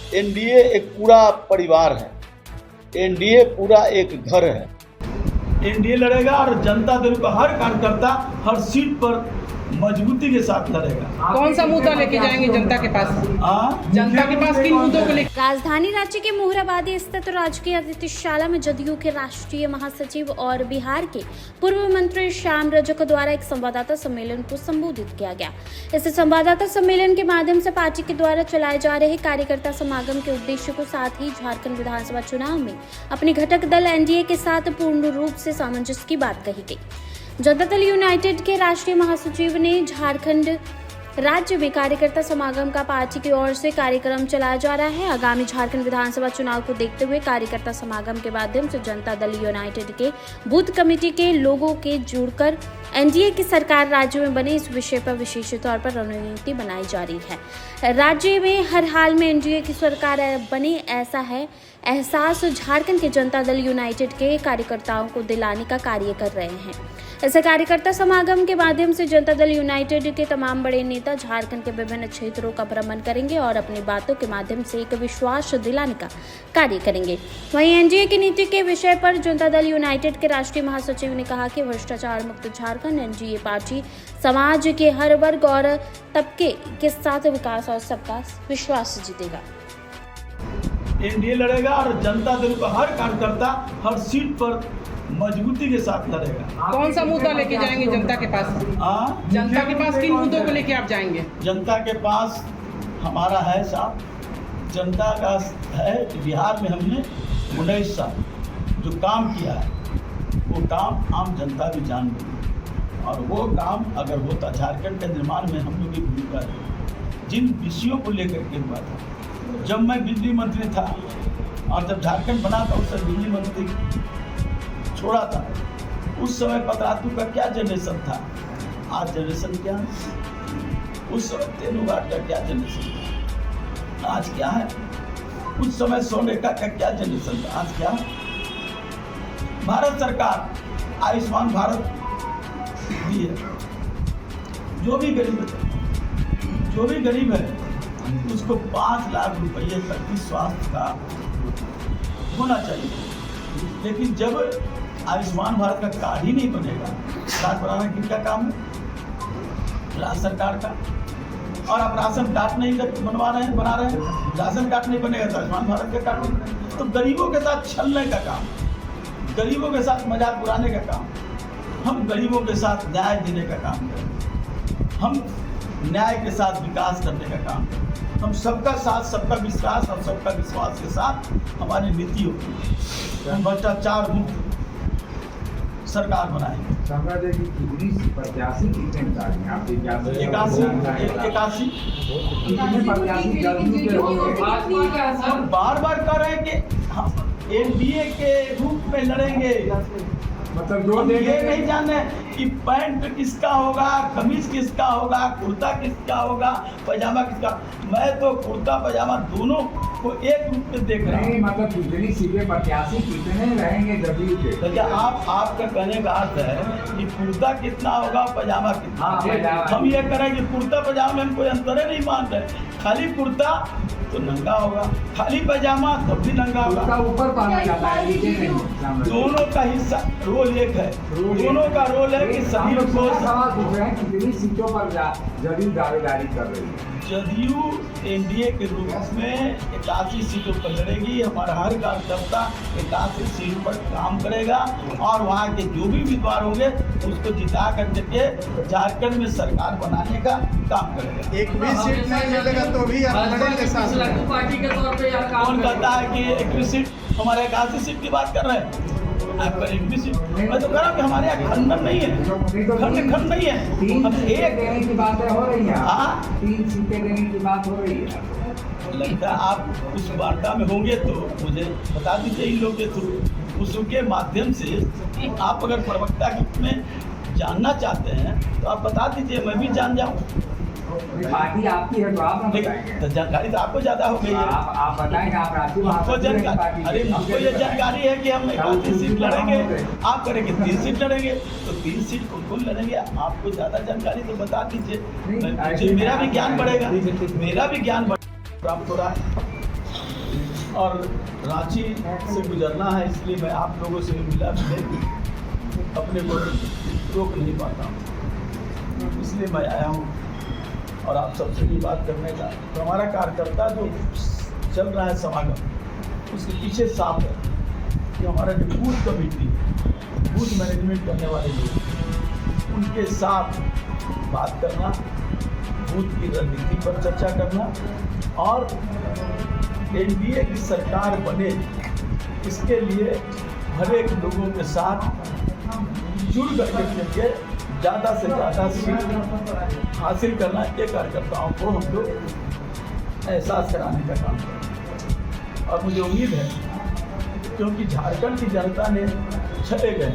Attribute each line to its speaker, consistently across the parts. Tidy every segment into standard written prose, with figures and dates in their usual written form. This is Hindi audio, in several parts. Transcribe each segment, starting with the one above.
Speaker 1: एनडीए एक पूरा परिवार है, एनडीए पूरा एक घर है। एनडीए लड़ेगा और जनता दल का हर कार्यकर्ता हर सीट पर मजबूती के साथ लड़ेगा।
Speaker 2: कौन सा मुद्दा लेके जाएंगे जनता के पास? जनता के पास किन मुद्दों को लेकर?
Speaker 3: राजधानी राज्य के मोहराबादी स्थित राजकीय अतिथिशाला में जदयू के राष्ट्रीय महासचिव और बिहार के पूर्व मंत्री श्याम रजक द्वारा एक संवाददाता सम्मेलन को संबोधित किया गया। इस संवाददाता सम्मेलन के माध्यम से पार्टी के द्वारा चलाए जा रहे कार्यकर्ता समागम के उद्देश्य को, साथ ही झारखंड विधानसभा चुनाव में अपने घटक दल एनडीए के साथ पूर्ण रूप से सामंजस्य की बात कही गई। जनता दल यूनाइटेड के राष्ट्रीय महासचिव ने झारखंड राज्य में कार्यकर्ता समागम का पार्टी की ओर से कार्यक्रम चलाया जा रहा है। आगामी झारखंड विधानसभा चुनाव को देखते हुए कार्यकर्ता समागम के माध्यम से जनता दल यूनाइटेड के बूथ कमेटी के लोगों के जुड़कर एनडीए की सरकार राज्य में बने, इस विषय पर विशेष तौर पर रणनीति बनाई जा रही है। राज्य में हर हाल में एनडीए की सरकार बने, ऐसा है एहसास झारखंड के जनता दल यूनाइटेड के कार्यकर्ताओं को दिलाने का कार्य कर रहे हैं। ऐसे कार्यकर्ता समागम के माध्यम से जनता दल यूनाइटेड के तमाम बड़े नेता झारखंड के विभिन्न क्षेत्रों का भ्रमण करेंगे और अपनी बातों के माध्यम से एक विश्वास दिलाने का कार्य करेंगे। वहीं एनडीए की नीति के विषय पर जनता दल यूनाइटेड के राष्ट्रीय महासचिव ने कहा कि भ्रष्टाचार मुक्त झारखंड एनडीए पार्टी समाज के हर वर्ग और तबके के साथ विकास और सबका विश्वास जीतेगा।
Speaker 1: एनडीए लड़ेगा और जनता दल का हर कार्यकर्ता हर सीट पर मजबूती के साथ लड़ेगा।
Speaker 2: कौन सा मुद्दा लेके जाएंगे जनता के पास? जनता के पास किन मुद्दों को लेके आप जाएंगे?
Speaker 1: जनता के पास हमारा है साहब, जनता का है कि बिहार में हमने 19 साल जो काम किया है वो काम आम जनता भी जान गई, और वो काम अगर होता झारखंड के निर्माण में हम लोग की भूमिका है। जिन विषयों को लेकर के हुआ था, जब मैं बिजली मंत्री था और जब झारखंड बना था उस समय बिजली मंत्री छोड़ा था, उस समय पतरातू का क्या जनरेशन था, आज जनरेशन क्या है? उस समय तेलुगाट का क्या जनरेशन था, आज क्या है? उस समय सोनेका का क्या जनरेशन था, आज क्या है? भारत सरकार आयुष्मान भारत दी है। जो भी गरीब है उसको 5 लाख रुपये प्रति स्वास्थ्य का होना चाहिए। लेकिन जब आयुष्मान भारत का कार्ड ही नहीं बनेगा, कार्ड बनाना किसका काम है? राज्य सरकार का। और आप राशन कार्ड नहीं बना रहे हैं, राशन कार्ड नहीं बनेगा तो आयुष्मान भारत का कार्ड नहीं बनेगा। तो गरीबों के साथ छलने का काम, गरीबों के साथ मजाक उड़ाने का काम, हम गरीबों के साथ न्याय देने का काम करें, हम न्याय के साथ विकास करने का काम करें, हम सबका साथ, सबका विश्वास और सबका विश्वास के साथ हमारी नीति होगी। हम भ्रष्टाचार मुक्त सरकार बनाएंगे। 81 बार बार कह रहे हैं कि एनडीए के रूप में लड़ेंगे। मतलब हम ये नहीं जाने कि पैंट किसका होगा, कमीज किसका होगा, कुर्ता किसका होगा, पैजामा किसका। मैं तो कुर्ता पैजामा दोनों को एक रूप में देख रहा हूँ।
Speaker 4: मतलब कितनी सीटें प्रत्याशी कितने रहेंगे जदयू के?
Speaker 1: तो आपका कहने का अर्थ है कि कुर्ता कितना होगा, पैजामा कितना? हम ये करें कि कुर्ता पैजामा में हम कोई अंतर नहीं मान रहे। खाली कुर्ता तो नंगा होगा, खाली पैजामा तब भी नंगा होगा।
Speaker 4: ऊपर पहना जाता है, नीचे नहीं।
Speaker 1: दोनों का हिस्सा रोल एक है, दोनों का रोल है कि सभी को।
Speaker 4: सवाल पूछ रहे हैं कितनी सीटों पर जदयू दावेदारी कर रही है?
Speaker 1: जदयू एनडीए के रूप में 81 सीटों पर लड़ेगी। हमारा हर कार्यकर्ता 81 सीट पर काम करेगा और वहाँ के जो भी उम्मीदवार होंगे उसको जिता करके झारखंड में सरकार बनाने का काम करेगा।
Speaker 5: एक भी सीट नहीं मिलेगा तो भी
Speaker 2: पार्टी के तौर पे
Speaker 1: कौन कहता है कि 21 सीट? हमारे 81 सीट की बात कर रहे हैं आपका 21 सीट। मैं तो कह रहा हूँ कि हमारे यहाँ खंडन नहीं है, खंड नहीं है। हम एक
Speaker 4: देने की बातें हो रही हैं। 3 सीटें देने की बात हो रही है।
Speaker 1: लगता है आप उस वार्ता में होंगे तो मुझे बता दीजिए इन लोग के थ्रू, उसके माध्यम से आप अगर प्रवक्ता के रूप में जानना चाहते हैं तो आप बता दीजिए, मैं भी जान जाऊँ।
Speaker 4: पार्टी आपकी है तो आप बताएंगे।
Speaker 1: तो जानकारी तो आपको ज़्यादा हो गई है।
Speaker 4: आप बताएंगे, आप राष्ट्रीय महासचिव।
Speaker 1: अरे मुझको ये जानकारी है कि हम 31 सीट लड़ेंगे, आप करेंगे 3 सीट लड़ेंगे, तो 3 सीट कौन लड़ेंगे? आपको ज़्यादा जानकारी तो बता दीजिए, मेरा भी ज्ञान बढ़ेगा, मेरा भी ज्ञान प्राप्त हो रहा है। और रांची से गुजरना है, इसलिए मैं आप लोगों से मिला अपने को रोक नहीं पाता हूँ, इसलिए मैं आया हूँ और आप सबसे भी बात करने का। तो हमारा कार्यकर्ता जो चल रहा है समागम, उसके पीछे साफ है कि हमारा जो बूथ कमेटी, बूथ मैनेजमेंट करने वाले लोग, उनके साथ बात करना, बूथ की रणनीति पर चर्चा करना और एनडीए की सरकार बने, इसके लिए हर एक लोगों के साथ जुड़ करके ज़्यादा से ज़्यादा सीट हासिल करना, ये कार्यकर्ताओं को हम लोग एहसास कराने का काम करें। और मुझे उम्मीद है, क्योंकि झारखंड की जनता ने छले गए,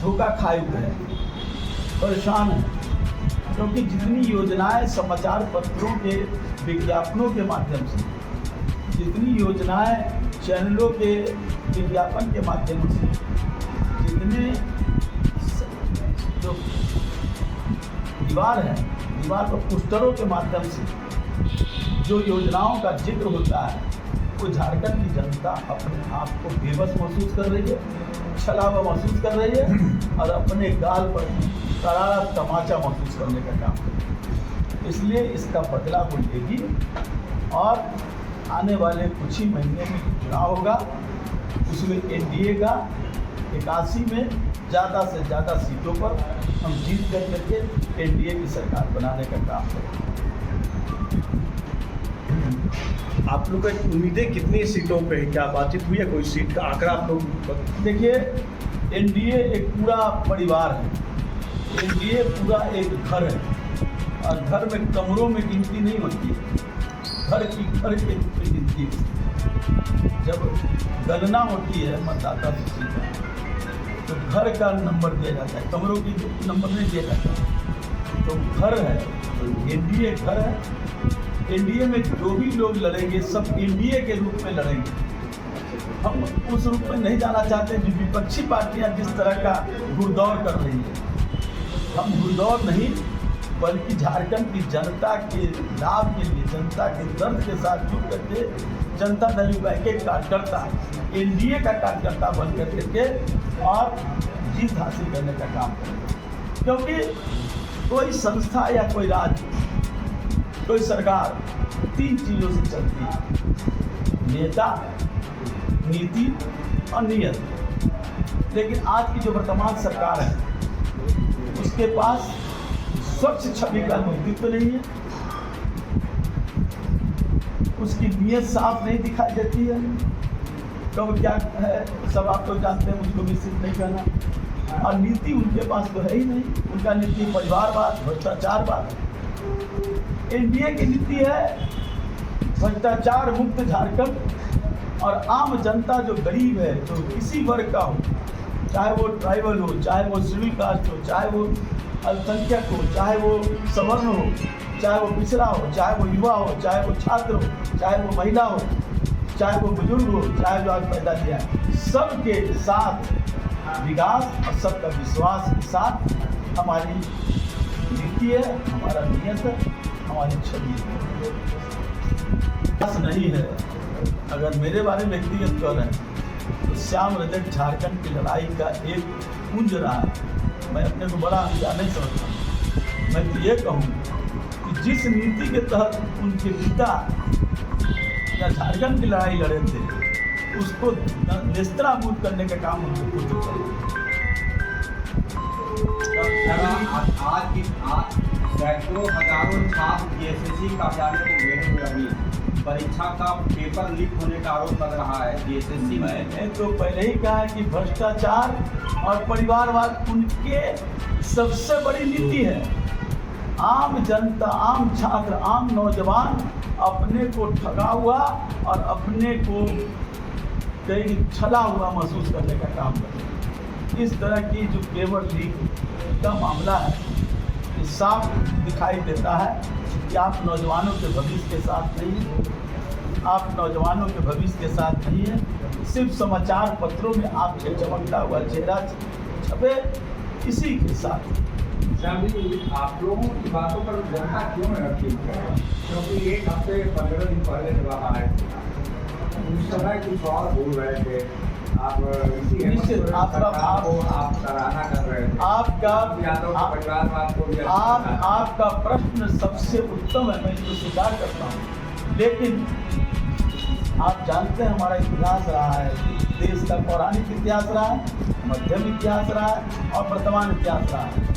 Speaker 1: धोखा खाए हुए हैं, परेशान हैं, क्योंकि जितनी योजनाएं समाचार पत्रों के विज्ञापनों के माध्यम से, जितनी योजनाएं चैनलों के विज्ञापन के माध्यम से, जितने जो दीवार है, दीवार पर पोस्टरों के माध्यम से जो योजनाओं का जिक्र होता है, वो झारखंड की जनता अपने आप को बेबस महसूस कर रही है, छला हुआ महसूस कर रही है और अपने गाल पर करारा तमाचा महसूस करने का काम है। इसलिए इसका बदला वो लेगी और आने वाले कुछ ही महीने में चुनाव होगा, उसमें एनडीए का 81 में ज़्यादा से ज़्यादा सीटों पर हम जीत कर करके एनडीए की सरकार बनाने का काम करेंगे।
Speaker 6: आप लोग की उम्मीदें कितनी सीटों पे है? क्या बातचीत हुई है? कोई सीट का आंकड़ा आप लोग?
Speaker 1: देखिए, एनडीए एक पूरा परिवार है, एनडीए पूरा एक घर है और घर में कमरों में गिनती नहीं होती है, घर के रूप में गिनती है। जब गणना होती है मतदाता सूची का, तो घर का नंबर दिया जाता है, कमरों की नंबर नहीं दिया जाता। तो घर है, तो एनडीए घर है। एनडीए में जो भी लोग लड़ेंगे सब एनडीए के रूप में लड़ेंगे। हम उस रूप में नहीं जाना चाहते जो विपक्षी पार्टियां जिस तरह का घुड़दौड़ कर रही है। हम घुड़दौड़ नहीं, बल्कि झारखंड की जनता के लाभ के लिए, जनता के दर्द के साथ जुड़ करके जनता दल यूनाइटेड के कार्यकर्ता एनडीए का कार्यकर्ता बन करके और जीत हासिल करने का काम करें। क्योंकि कोई संस्था या कोई राज्य, कोई सरकार 3 चीज़ों से चलती है: नेता, नीति और नियत। लेकिन आज की जो वर्तमान सरकार है, उसके पास स्वच्छ छवि का नेतृत्व नहीं है, उसकी नीयत साफ नहीं दिखाई देती है। कब क्या है सब आप लोग जानते हैं, मुझको विस्तृत नहीं कहना। और नीति उनके पास तो है ही नहीं, उनका नीति परिवारवाद, भ्रष्टाचारवाद। एनडीए की नीति है भ्रष्टाचार मुक्त झारखंड और आम जनता जो गरीब है, जो किसी वर्ग का हो, चाहे वो ट्राइबल हो, चाहे वो शेड्यूल कास्ट हो, चाहे वो अल्पसंख्यक हो, चाहे वो सवर्ण हो, चाहे वो पिछड़ा हो, चाहे वो युवा हो, चाहे वो छात्र हो, चाहे वो महिला हो, चाहे वो बुजुर्ग हो, चाहे जो आज पैदा किया है, सबके साथ विकास और सबका विश्वास के साथ हमारी नीति है, हमारा नियत है, हमारी छवि है। बस नहीं है। अगर मेरे बारे में व्यक्तिगत कह रहे हैं तो श्याम रजक झारखंड की लड़ाई का एक पुंज रहा है। मैं अपने को बड़ा अनजान नहीं समझता। मैं तो ये कहूँ कि जिस नीति के तहत उनके पिता या झारखंड की लड़ाई लड़े थे, उसको नेस्तनाबूद करने का काम उनके पुत्र चले।
Speaker 7: आज सैकड़ों हजारों छात्र जीएसएससी कार्यालय को घेरे हुए अभी परीक्षा का पेपर लीक होने का आरोप लग रहा है जीएसएससी में।
Speaker 1: मैंने तो पहले ही कहा कि भ्रष्टाचार और परिवारवाद उनके सबसे बड़ी नीति है। आम जनता, आम छात्र, आम नौजवान अपने को ठगा हुआ और अपने को कहीं छला हुआ महसूस करने का काम करते हैं। इस तरह की जो पेपर लीक का मामला है, ये साफ दिखाई देता है कि आप नौजवानों के भविष्य के साथ नहीं हैं, आप नौजवानों के भविष्य के साथ नहीं हैं। सिर्फ समाचार पत्रों में आपके चमकता हुआ चेहरा छपे, इसी के साथ
Speaker 4: श्याम जी, आप लोगों की बातों पर जनता क्यों यकीन करे? क्योंकि एक हफ्ते 15 दिन पहले जब आप आए थे उस समय कुछ और बोल रहे थे, आप इसी
Speaker 1: निश्चित आप
Speaker 4: सराहना कर रहे थे,
Speaker 1: आपका
Speaker 4: यादव के परिवारवाद को भी
Speaker 1: आपका प्रश्न सबसे उत्तम है, मैं इसको स्वीकार करता हूँ। लेकिन आप जानते हैं हमारा इतिहास रहा है, देश का पौराणिक इतिहास रहा है, मध्यम इतिहास रहा है और वर्तमान इतिहास रहा है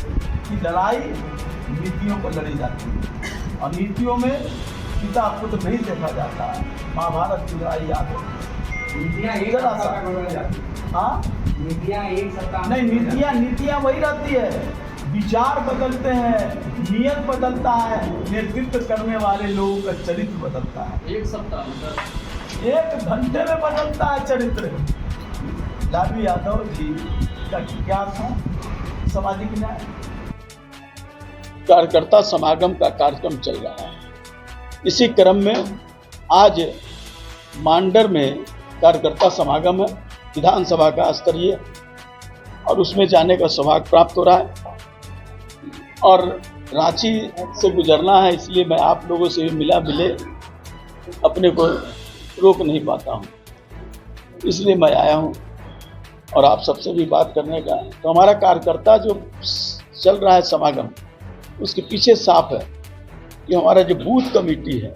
Speaker 1: कि लड़ाई नीतियों पर लड़ी जाती है और नीतियों में पिता पुत्र नहीं देखा जाता है। महाभारत की लड़ाई याद है।
Speaker 4: नीतियाँ एक सप्ताह में बदल जाती है।
Speaker 1: हाँ,
Speaker 4: नीतियाँ एक सप्ताह
Speaker 1: नहीं, नीतियाँ वही रहती है, विचार बदलते हैं, नियत बदलता है, नेतृत्व करने वाले लोगों का चरित्र बदलता है।
Speaker 2: एक सप्ताह मतलब
Speaker 1: 1 घंटे में बदलता है चरित्र। लालू यादव जी का क्या था? सामाजिक न्याय, कार्यकर्ता समागम का कार्यक्रम चल रहा है। इसी क्रम में आज मांडर में कार्यकर्ता समागम है, विधानसभा का स्तरीय, और उसमें जाने का सौभाग्य प्राप्त हो रहा है और रांची से गुजरना है, इसलिए मैं आप लोगों से मिले अपने को रोक नहीं पाता हूँ, इसलिए मैं आया हूँ और आप सबसे भी बात करने का। तो हमारा कार्यकर्ता जो चल रहा है समागम, उसके पीछे साफ है कि हमारा जो बूथ कमेटी है,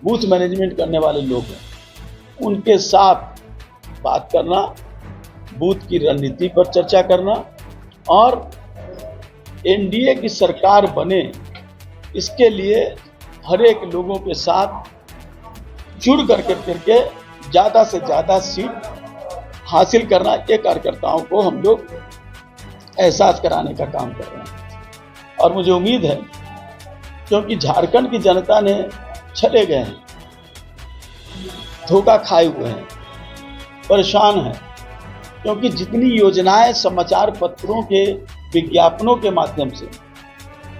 Speaker 1: बूथ मैनेजमेंट करने वाले लोग हैं, उनके साथ बात करना, बूथ की रणनीति पर चर्चा करना और एनडीए की सरकार बने, इसके लिए हर एक लोगों के साथ जुड़ करके ज़्यादा से ज़्यादा सीट हासिल करना, ये कार्यकर्ताओं को हम लोग एहसास कराने का काम कर रहे हैं। और मुझे उम्मीद है, क्योंकि झारखंड की जनता ने छले गए हैं, धोखा खाए हुए हैं, परेशान हैं, क्योंकि जितनी योजनाएं समाचार पत्रों के विज्ञापनों के माध्यम से,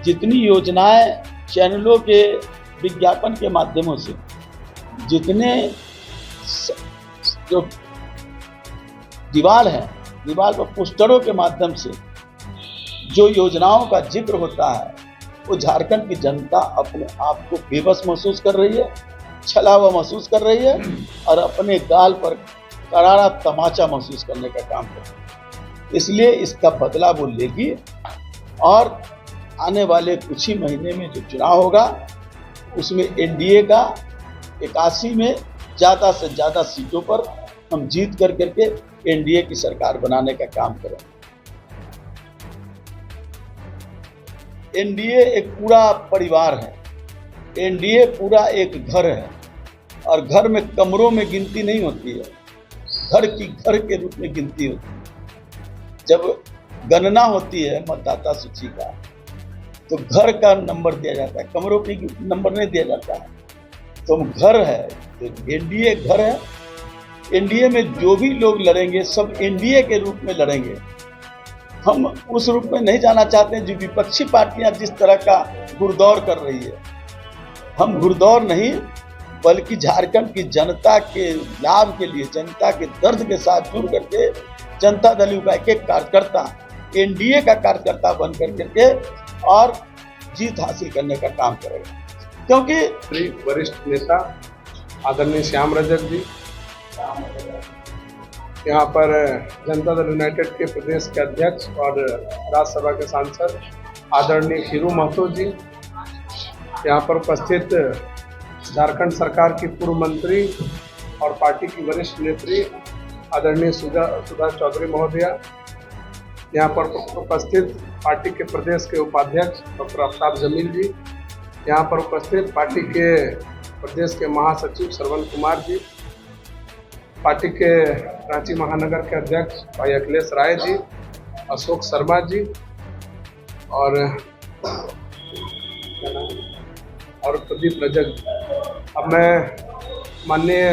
Speaker 1: जितनी योजनाएं चैनलों के विज्ञापन के माध्यमों से, जितने जो दीवार पर पोस्टरों के माध्यम से जो योजनाओं का जिक्र होता है, वो झारखंड की जनता अपने आप को बेबस महसूस कर रही है, छला हुआ महसूस कर रही है और अपने गाल पर करारा तमाचा महसूस करने का काम कर रही है। इसलिए इसका बदला वो लेगी और आने वाले कुछ ही महीने में जो चुनाव होगा, उसमें एनडीए का 81 में ज़्यादा से ज़्यादा सीटों पर हम जीत करके एनडीए की सरकार बनाने का काम करेंगे। एनडीए एक पूरा परिवार है, एनडीए पूरा एक घर है और घर में कमरों में गिनती नहीं होती है, घर के रूप में गिनती होती है। जब गणना होती है मतदाता सूची का, तो घर का नंबर दिया जाता है, कमरों की नंबर नहीं दिया जाता है। तो घर है, तो एनडीए घर है। एनडीए में जो भी लोग लड़ेंगे सब एनडीए के रूप में लड़ेंगे। हम उस रूप में नहीं जाना चाहते हैं जो विपक्षी पार्टियां जिस तरह का घुड़दौड़ कर रही है। हम घुड़दौड़ नहीं, बल्कि झारखंड की जनता के लाभ के लिए, जनता के दर्द के साथ जुड़ करके जनता दल यू का एक कार्यकर्ता एनडीए का कार्यकर्ता बन करके और जीत हासिल करने का काम करेगा। क्योंकि
Speaker 5: वरिष्ठ नेता आदरणीय श्याम रजक जी, यहाँ पर जनता दल यूनाइटेड के प्रदेश के अध्यक्ष और राज्यसभा के सांसद आदरणीय खीरू महतो जी, यहाँ पर उपस्थित झारखंड सरकार की पूर्व मंत्री और पार्टी की वरिष्ठ नेत्री आदरणीय सुधा चौधरी महोदया, यहाँ पर उपस्थित पार्टी के प्रदेश के उपाध्यक्ष डॉक्टर आफ्ताब जमील जी, यहाँ पर उपस्थित पार्टी के प्रदेश के महासचिव श्रवण कुमार जी, पार्टी के रांची महानगर के अध्यक्ष भाई अखिलेश राय जी, अशोक शर्मा जी और प्रदीप रजक। अब मैं माननीय